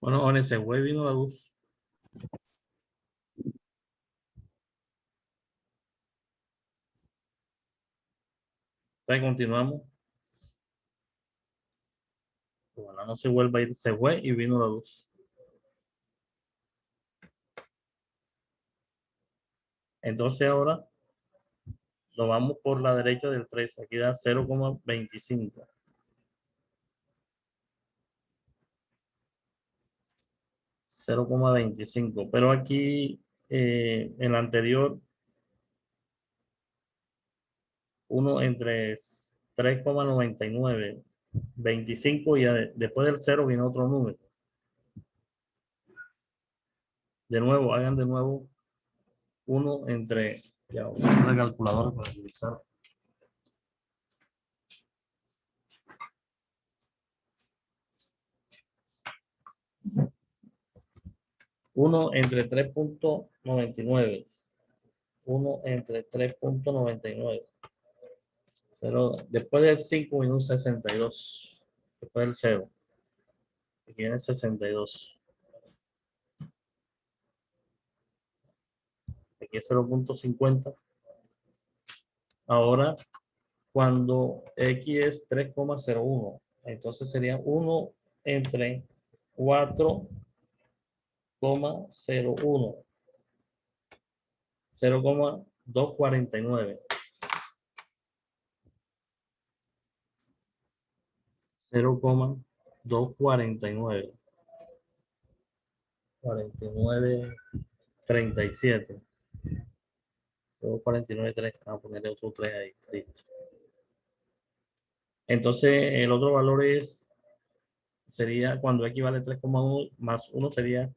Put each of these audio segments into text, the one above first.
Bueno, jóvenes, se fue y vino la luz. Entonces continuamos. Ojalá no se vuelva a ir. Se fue y vino la luz. Entonces ahora lo vamos por la derecha del 3. Aquí da 0,25. 0,25. Pero aquí, en la anterior, 1 entre 3,99. 25 y después del 0 viene otro número. De nuevo, hagan de nuevo 1 entre... Ya, voy a usar la calculadora para utilizar. 1 entre 3,99. 1 entre 3,99. Después del 5 viene un 62. Después del 0. Aquí viene 62. Aquí es 0,50. Ahora, cuando X es 3,01, entonces sería 1 entre 4,01. 0,249. 0,249. 49,37. 2,49,3. Vamos a ponerle otro 3 ahí. Listo. Entonces, el otro valor sería cuando X vale 3,1 más 1 sería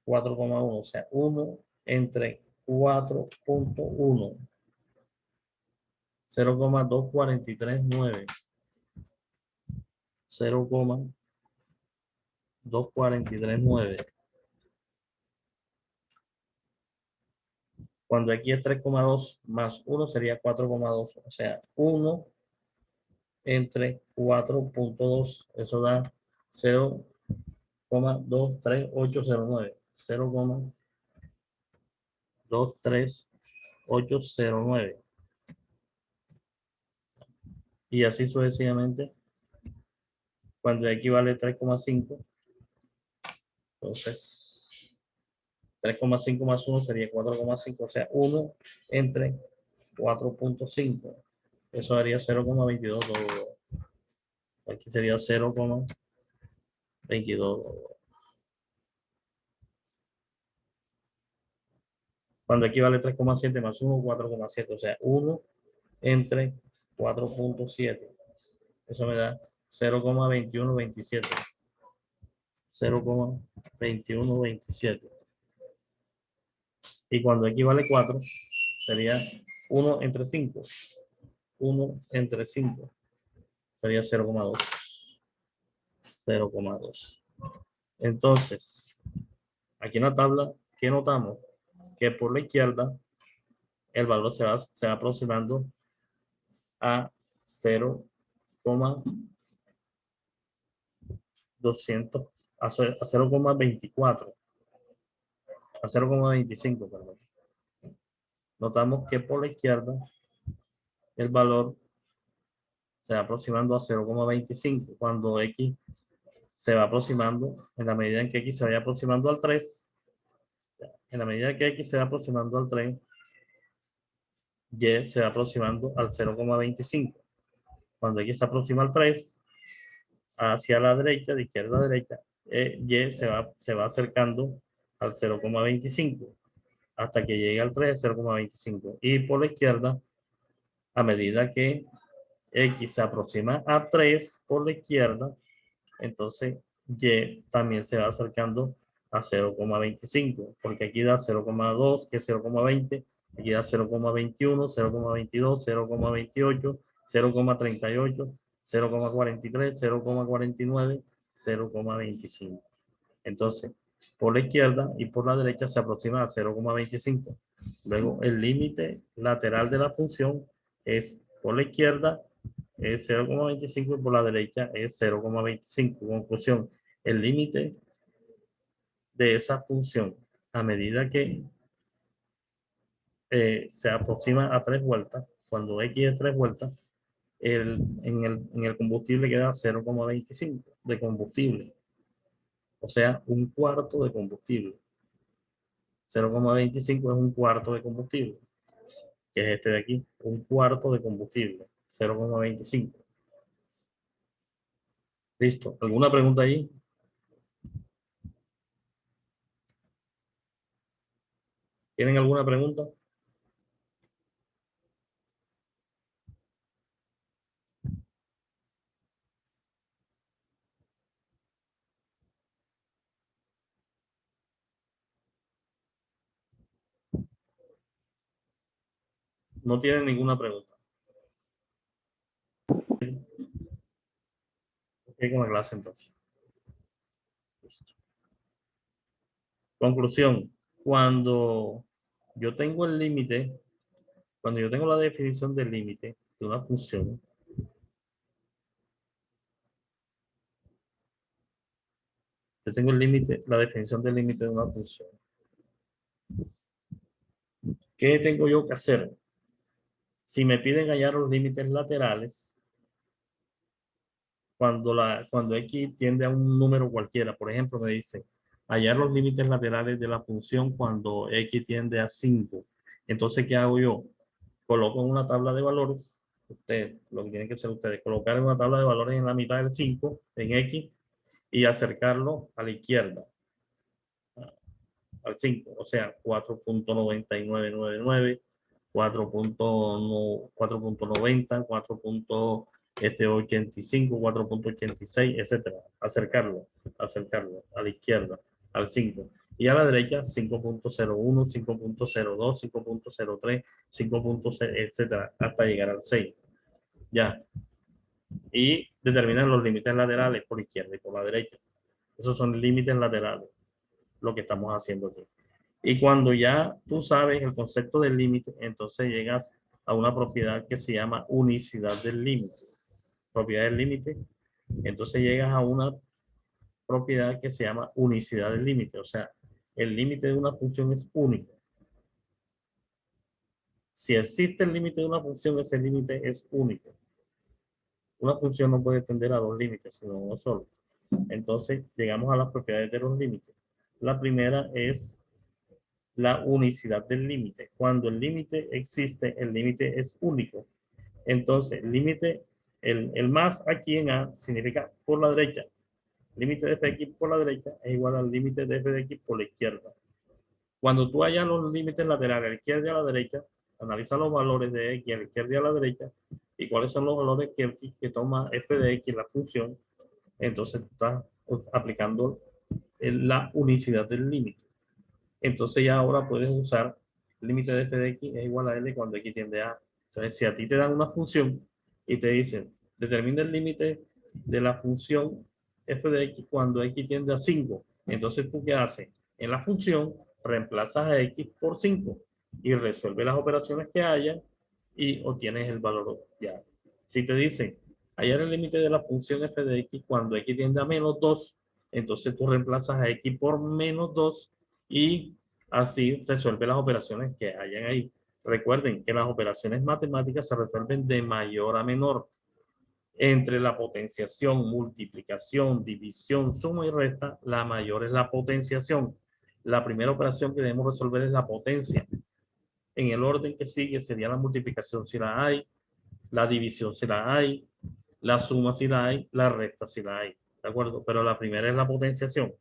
4,1. O sea, 1 entre 4,1. 0,2439. 0,2439. Cuando aquí es 3,2 más 1 sería 4,2. O sea, 1 entre 4,2. Eso da 0,23809. 0,23809. Y así sucesivamente. Cuando X vale 3,5, entonces 3,5 más 1 sería 4,5. O sea, 1 entre 4,5. Eso daría 0,22. Aquí sería 0,22. Cuando aquí vale 3,7 más 1, 4,7. O sea, 1 entre 4,7. Eso me da 0,2127. 0,2127. Y cuando aquí vale 4, sería 1 entre 5. 1 entre 5 sería 0,2. 0,2. Entonces, aquí en la tabla, ¿qué notamos? Que por la izquierda el valor se va aproximando a 0,200, a 0,24, a 0,25, perdón. Notamos que por la izquierda el valor se va aproximando a 0,25 cuando X se va aproximando, en la medida en que X se vaya aproximando al 3, en la medida que X se va aproximando al 3, Y se va aproximando al 0,25. Cuando X se aproxima al 3, hacia la derecha, de izquierda a derecha, Y se va acercando al 0,25 hasta que llegue al 3, 0,25. Y por la izquierda, a medida que X se aproxima a 3 por la izquierda, entonces Y también se va acercando a 0,25, porque aquí da 0,2, que es 0,20, aquí da 0,21, 0,22, 0,28, 0,38, 0,43, 0,49, 0,25. Entonces, por la izquierda y por la derecha se aproxima a 0,25. Luego, el límite lateral de la función es por la izquierda es 0,25 y por la derecha es 0,25. Conclusión, el límite de esa función a medida que se aproxima a 3 vueltas, cuando X es 3 vueltas, en el combustible queda 0,25 de combustible, o sea, un cuarto de combustible. 0,25 es un cuarto de combustible, que es este de aquí, un cuarto de combustible, 0,25. Listo. ¿Alguna pregunta ahí? ¿Tienen alguna pregunta? No tienen ninguna pregunta. Ok, con la clase entonces. Listo. Conclusión. Cuando yo tengo el límite, cuando yo tengo la definición del límite de una función, yo tengo el límite, la definición del límite de una función. ¿Qué tengo yo que hacer? Si me piden hallar los límites laterales, cuando X tiende a un número cualquiera, por ejemplo, me dice hallar los límites laterales de la función cuando X tiende a 5. Entonces, ¿qué hago yo? Coloco en una tabla de valores, lo que tienen que hacer ustedes, colocar en una tabla de valores en la mitad del 5, en X, y acercarlo a la izquierda, al 5, o sea, 4.9999, 4.90, 4.85, 4.86, etcétera. Acercarlo a la izquierda, al 5. Y a la derecha, 5.01, 5.02, 5.03, 5.6, etcétera, hasta llegar al 6. Ya. Y determinan los límites laterales por izquierda y por la derecha. Esos son límites laterales, lo que estamos haciendo aquí. Y cuando ya tú sabes el concepto del límite, entonces llegas a una propiedad que se llama unicidad del límite. Propiedad del límite. Entonces llegas a una propiedad que se llama unicidad del límite. O sea, el límite de una función es único. Si existe el límite de una función, ese límite es único. Una función no puede tender a dos límites, sino uno solo. Entonces llegamos a las propiedades de los límites. La primera es la unicidad del límite. Cuando el límite existe, el límite es único. Entonces, el límite, el más aquí en A significa por la derecha. Límite de f de x por la derecha es igual al límite de f de x por la izquierda. Cuando tú hallas los límites laterales a la izquierda y a la derecha, analiza los valores de x a la izquierda y a la derecha y cuáles son los valores que toma f de x, la función. Entonces, estás aplicando la unicidad del límite. Entonces ya ahora puedes usar el límite de f de x es igual a l cuando x tiende a. Entonces, si a ti te dan una función y te dicen, determina el límite de la función f de x cuando x tiende a 5, entonces tú qué haces? En la función reemplazas a x por 5 y resuelves las operaciones que haya y obtienes el valor ya. Si te dicen, hallar el límite de la función f de x cuando x tiende a -2, entonces tú reemplazas a x por -2 y así resuelve las operaciones que hayan ahí. Recuerden que las operaciones matemáticas se resuelven de mayor a menor. Entre la potenciación, multiplicación, división, suma y resta, la mayor es la potenciación. La primera operación que debemos resolver es la potencia. En el orden que sigue sería la multiplicación si la hay, la división si la hay, la suma si la hay, la resta si la hay. ¿De acuerdo? Pero la primera es la potenciación.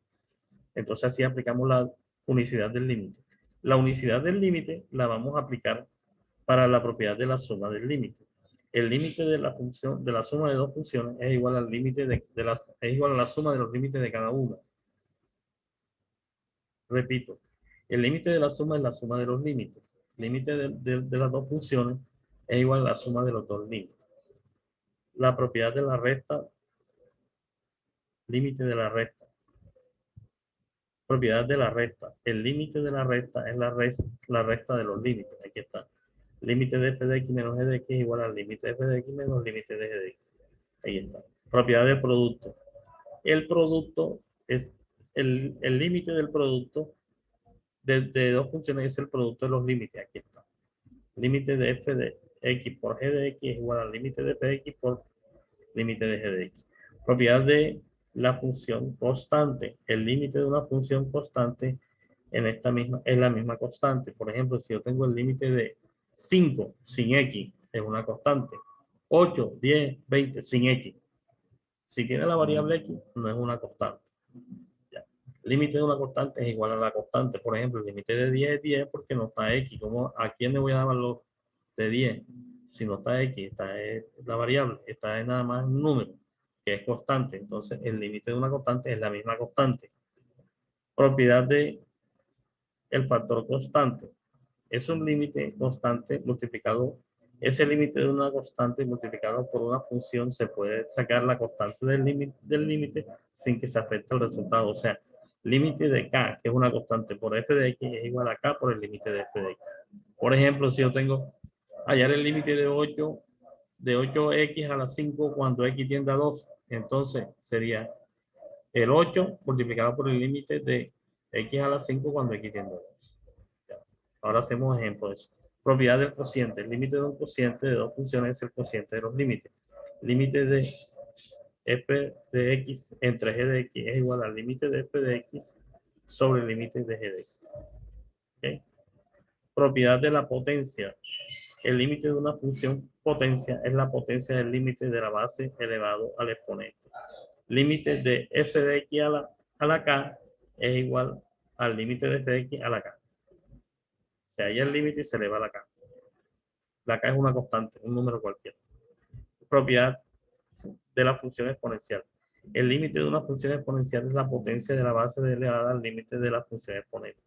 Entonces así aplicamos la unicidad del límite. La unicidad del límite la vamos a aplicar para la propiedad de la suma del límite. El límite de la función, de la suma de dos funciones es igual al límite es igual a la suma de los límites de cada una. Repito, el límite de la suma es la suma de los límites. El límite de las dos funciones es igual a la suma de los dos límites. La propiedad de la resta, límite de la resta. Propiedad de la resta. El límite de la resta es la resta de los límites. Aquí está. Límite de f de x menos g de x es igual al límite de f de x menos límite de g de x. Ahí está. Propiedad del producto. El producto es el límite del producto de dos funciones es el producto de los límites. Aquí está. Límite de f de x por g de x es igual al límite de f de x por límite de g de x. Propiedad de la función constante. El límite de una función constante en esta misma es la misma constante. Por ejemplo, si yo tengo el límite de 5 sin x, es una constante. 8, 10, 20 sin x. Si tiene la variable x, no es una constante. Ya. El límite de una constante es igual a la constante. Por ejemplo, el límite de 10 es 10 porque no está x. ¿A quién le voy a dar valor de 10? Si no está x, está la variable, está nada más un número que es constante. Entonces, el límite de una constante es la misma constante. Propiedad de el factor constante. Es un límite constante multiplicado. Ese límite de una constante multiplicado por una función se puede sacar la constante del límite sin que se afecte el resultado. O sea, límite de k, que es una constante por f de x, es igual a k por el límite de f de x. Por ejemplo, si yo tengo hallar el límite de 8x a la 5 cuando x tiende a 2, entonces sería el 8 multiplicado por el límite de x a la 5 cuando x tiende a 2. Ahora hacemos ejemplos. Propiedad del cociente. El límite de un cociente de dos funciones es el cociente de los límites. Límite de f de x entre g de x es igual al límite de f de x sobre el límite de g de x. ¿Okay? Propiedad de la potencia. El límite de una función potencia es la potencia del límite de la base elevado al exponente. Límite de f de x a la k es igual al límite de f de x a la k. Se halla el límite y se eleva a la k. La k es una constante, un número cualquiera. Propiedad de la función exponencial. El límite de una función exponencial es la potencia de la base elevada al límite de la función exponente.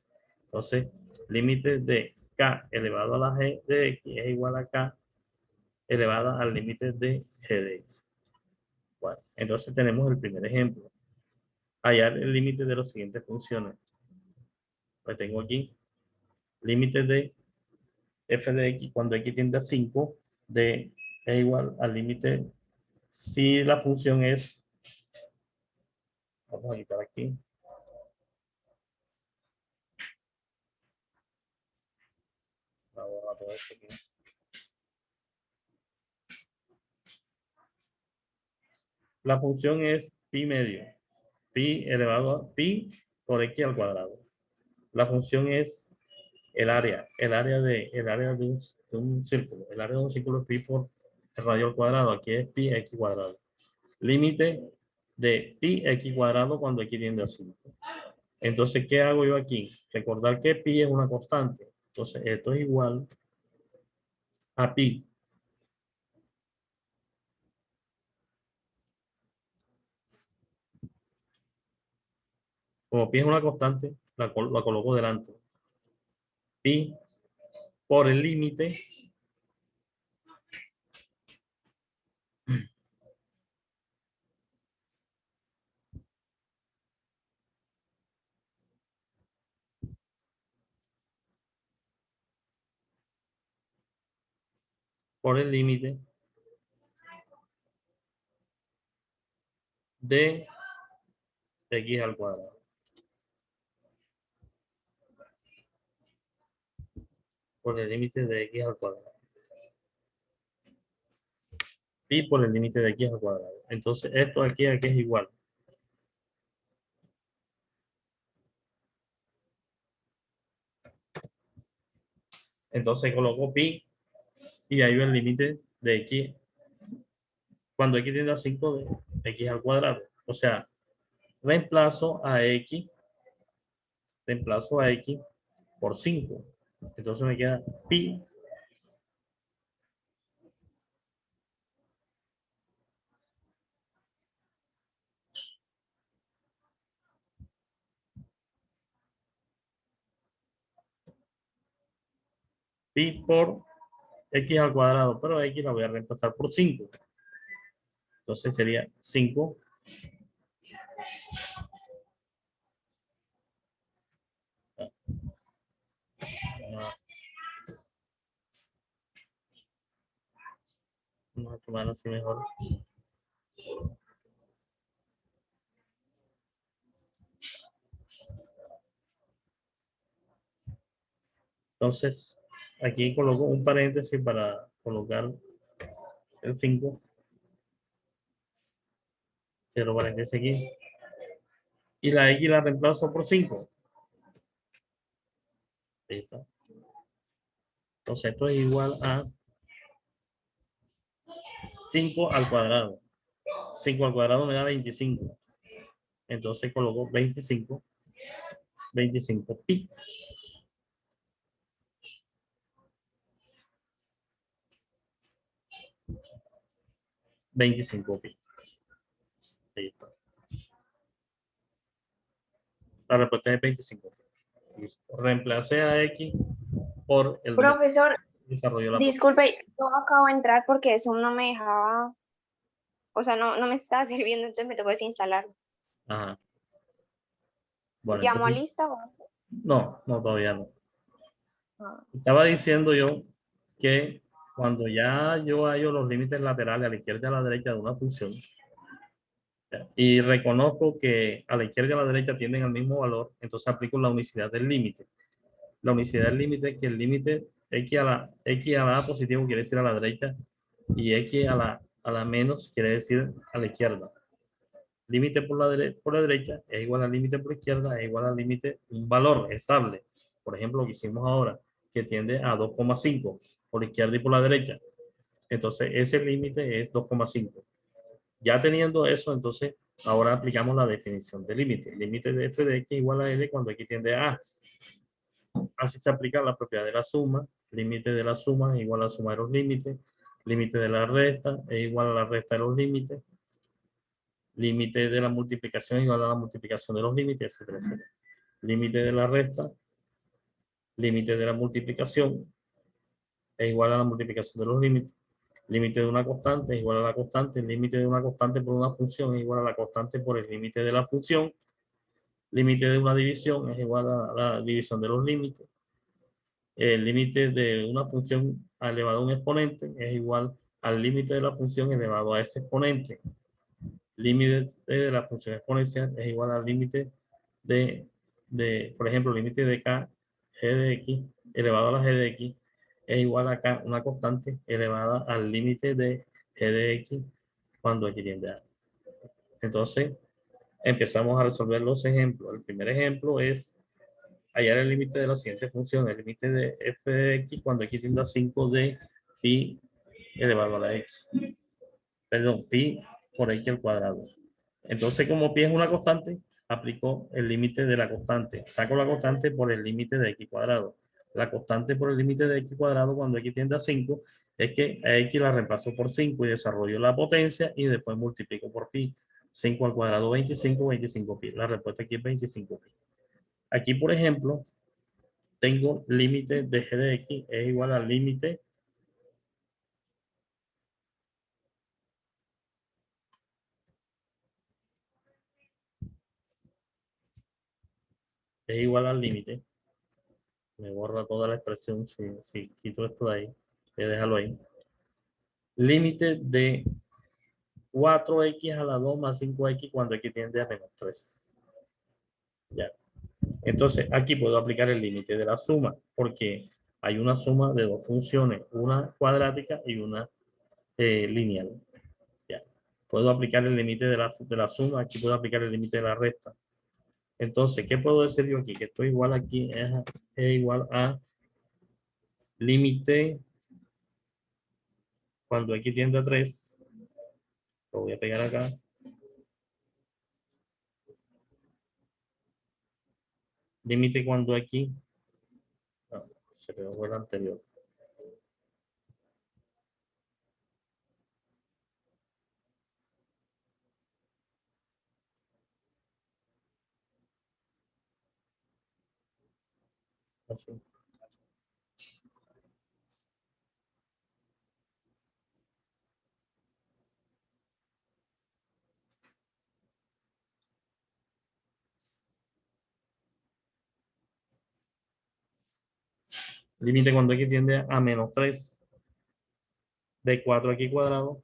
Entonces, límite de k elevado a la g de x es igual a k elevada al límite de g de x. Bueno, entonces tenemos el primer ejemplo. Hallar el límite de las siguientes funciones. Pues tengo aquí límite de f de x cuando x tiende a 5 de es igual al límite si la función es, vamos a quitar aquí, vamos a poner esto aquí. La función es pi medio, pi elevado a pi por x al cuadrado. La función es el área de un círculo. El área de un círculo es pi por el radio al cuadrado. Aquí es pi x cuadrado. Límite de pi x cuadrado cuando x tiende a 5. Entonces, ¿qué hago yo aquí? Recordar que pi es una constante. Entonces, esto es igual a pi. Como pi es una constante, la coloco delante. Pi por el límite por el límite de x al cuadrado. Por el límite de x al cuadrado. Pi por el límite de x al cuadrado. Entonces, esto aquí es igual. Entonces, coloco pi y ahí va el límite de x. Cuando x tiende a 5 de x al cuadrado. O sea, reemplazo a x por 5. Entonces me queda pi por x al cuadrado, pero x la voy a reemplazar por 5. Entonces sería 5 vamos a tomar así mejor. Entonces, aquí coloco un paréntesis para colocar el 5. Cierro paréntesis aquí. Y la X la reemplazo por 5. Ahí está. Entonces, esto es igual a 5 al cuadrado. 5 al cuadrado me da 25. Entonces coloco 25 pi. 25 pi. Ahí está. La respuesta es 25 pi. Listo. Reemplacé a X por el Profesor, desarrollo de la potencia. disculpe, yo acabo de entrar porque eso no me dejaba, o sea, no me estaba sirviendo, entonces me tocó desinstalarlo. Ajá. Bueno, ¿Llamó a entonces, lista o...? no, todavía no. Ah, Estaba diciendo yo que cuando ya yo hallo los límites laterales a la izquierda y a la derecha de una función, y reconozco que a la izquierda y a la derecha tienden al mismo valor, entonces aplico la unicidad del límite. La unicidad del límite es que el límite x a la a positivo quiere decir a la derecha y x a la menos quiere decir a la izquierda. Límite por la derecha es igual al límite por la izquierda, es igual al límite, un valor estable. Por ejemplo, lo que hicimos ahora, que tiende a 2,5 por la izquierda y por la derecha. Entonces, ese límite es 2,5. Ya teniendo eso, entonces, ahora aplicamos la definición de límite. Límite de f de x igual a l cuando x tiende a. Así se aplica la propiedad de la suma. Límite de la suma es igual a la suma de los límites. Límite de la resta es igual a la resta de los límites. Límite de la multiplicación es igual a la multiplicación de los límites, etcétera, etcétera. Límite de la resta, límite de la multiplicación es igual a la multiplicación de los límites. Límite de una constante es igual a la constante. Límite de una constante por una función es igual a la constante por el límite de la función. Límite de una división es igual a la división de los límites. El límite de una función elevado a un exponente es igual al límite de la función elevado a ese exponente. Límite de la función exponencial es igual al límite por ejemplo, límite de k, g de x, elevado a la g de x, es igual a k, una constante, elevada al límite de g de x cuando x tiende a. Entonces, empezamos a resolver los ejemplos. El primer ejemplo es hallar el límite de la siguiente función, el límite de f de x cuando x tiende a 5 de pi elevado a la x. Perdón, pi por x al cuadrado. Entonces, como pi es una constante, aplico el límite de la constante. Saco la constante por el límite de x cuadrado. La constante por el límite de x cuadrado cuando x tiende a 5 es que a x la reemplazo por 5 y desarrollo la potencia y después multiplico por pi. 5 al cuadrado 25, 25 pi. La respuesta aquí es 25 pi. Aquí, por ejemplo, tengo límite de g de x es igual al límite es igual al límite. Me borra toda la expresión si quito esto de ahí. Déjalo ahí. Límite de 4x a la 2 más 5x cuando x tiende a menos 3. Ya. Entonces, aquí puedo aplicar el límite de la suma, porque hay una suma de dos funciones, una cuadrática y una lineal. Ya. Puedo aplicar el límite de la suma, aquí puedo aplicar el límite de la resta. Entonces, ¿qué puedo decir yo aquí? Que esto igual aquí es igual a límite cuando x tiende a 3. Lo voy a pegar acá. Límite cuando aquí. No, se pegó el anterior. Así. Límite cuando x tiende a menos 3 de 4x cuadrado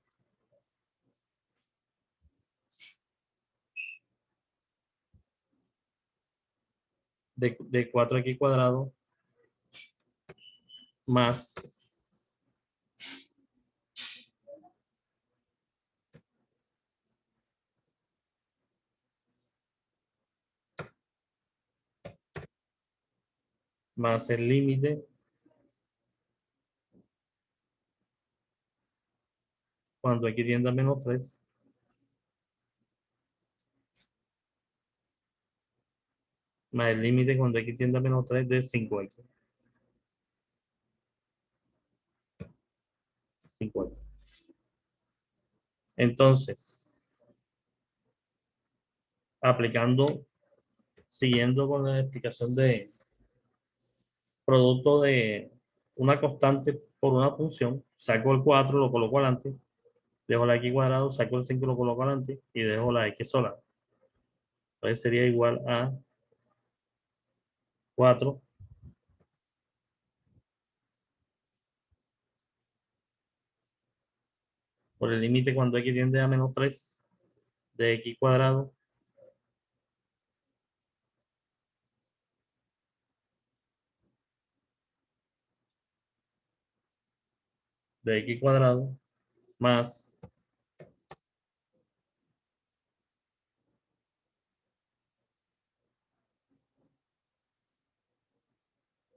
de 4x cuadrado más el límite cuando x tiende a menos 3 más el límite cuando x tiende a menos 3 de 5x. 5x. Entonces, siguiendo con la explicación de producto de una constante por una función, saco el 4, lo coloco adelante, dejo la x cuadrado, saco el 5, lo coloco adelante y dejo la x sola. Entonces sería igual a 4 por el límite cuando x tiende a menos 3 de x cuadrado más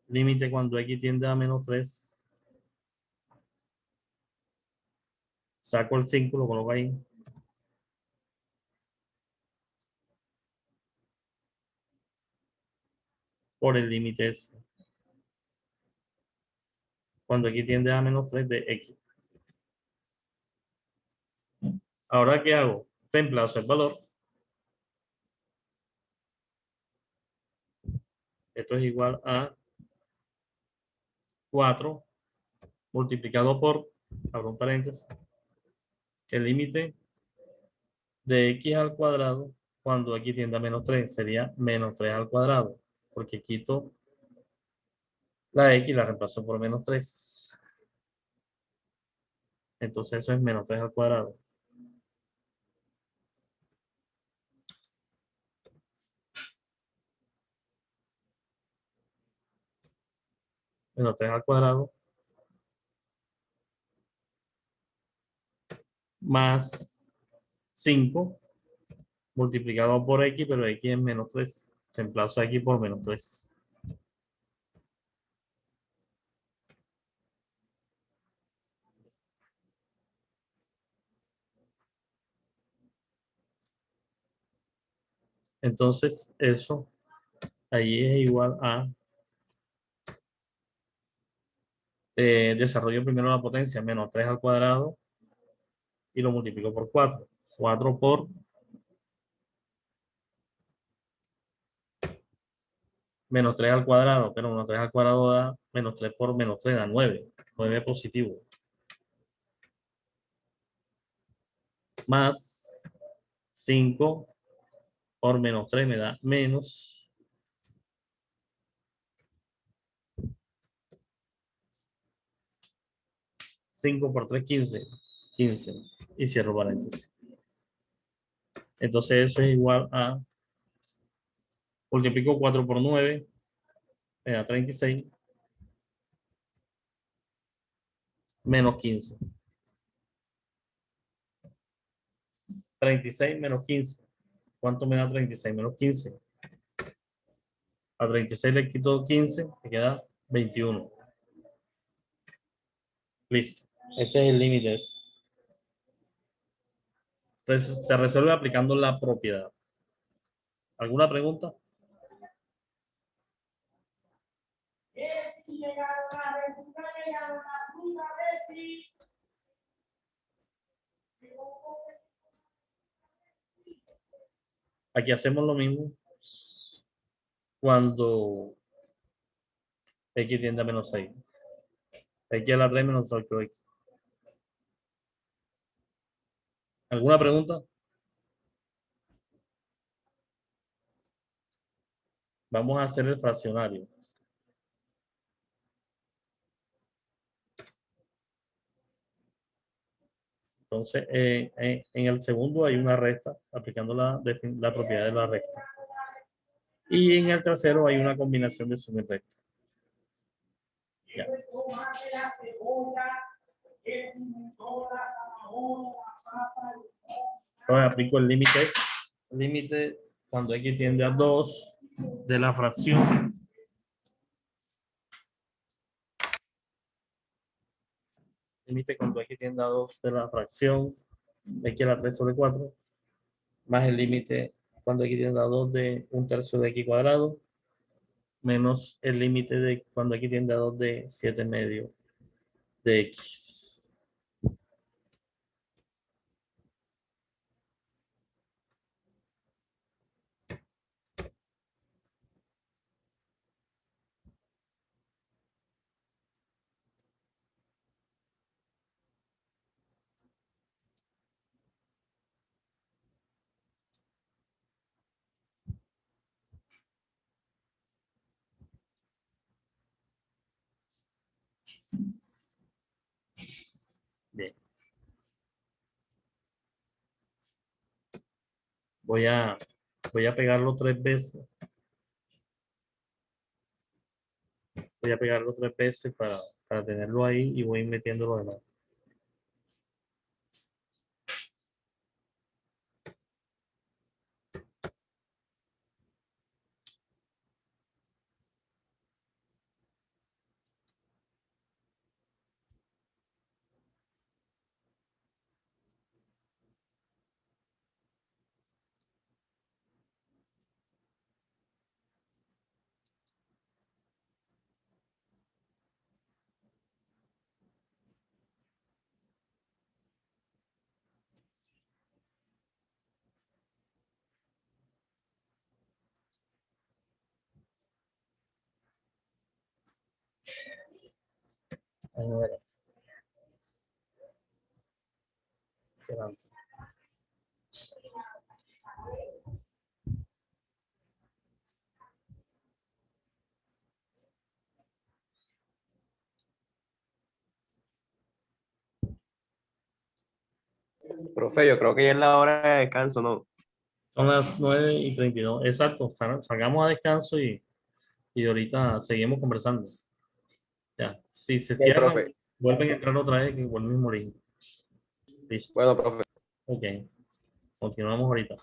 límite cuando x tiende a menos 3, saco el 5, lo coloco ahí, por el límite S, cuando x tiende a menos 3 de x. Ahora, ¿qué hago? Reemplazo el valor. Esto es igual a 4 multiplicado por, abro un paréntesis, el límite de x al cuadrado cuando x tiende a menos 3 sería menos 3 al cuadrado, porque quito la x y la reemplazo por menos 3. Entonces eso es menos 3 al cuadrado. Menos 3 al cuadrado más 5 multiplicado por x, pero x es menos 3. Reemplazo x por menos 3. Entonces eso ahí es igual a desarrollo primero la potencia, menos 3 al cuadrado, y lo multiplico por 4. 4 por menos 3 al cuadrado, pero menos 3 al cuadrado da menos 3 por menos 3 da 9. 9 positivo. Más 5 por menos 3 me da menos 5 por 3, 15. 15. Y cierro paréntesis. Entonces eso es igual a, multiplico 4 por 9, me da 36, menos 15. 36 menos 15. ¿Cuánto me da 36 menos 15? A 36 le quito 15, me queda 21. Listo. Ese es el límite. Entonces se resuelve aplicando la propiedad. ¿Alguna pregunta? Aquí hacemos lo mismo cuando x tiende a menos 6. X a la 3 menos 8x. ¿Alguna pregunta? Vamos a hacer el fraccionario. Entonces, en el segundo hay una resta, aplicando la propiedad de la resta. Y en el tercero hay una combinación de suma y resta. Ya. Ahora aplico el límite cuando x tiende a 2 de la fracción límite cuando x tiende a 2 de la fracción x a la 3 sobre 4 más el límite cuando x tiende a 2 de 1/3 de x cuadrado menos el límite de cuando x tiende a 2 de 7/2 de x. Bien. Voy a pegarlo 3 veces. Voy a pegarlo 3 veces para tenerlo ahí y voy metiéndolo de nuevo. Ahí no verá. Esperando. Profe, yo creo que ya es la hora de descanso, ¿no? Son las 9:32. Exacto. Salgamos a descanso y ahorita seguimos conversando. Ya. Si se Sí, cierra, profe. vuelven a entrar otra vez con el mismo link. Listo. Bueno, profe. Ok. Continuamos ahorita.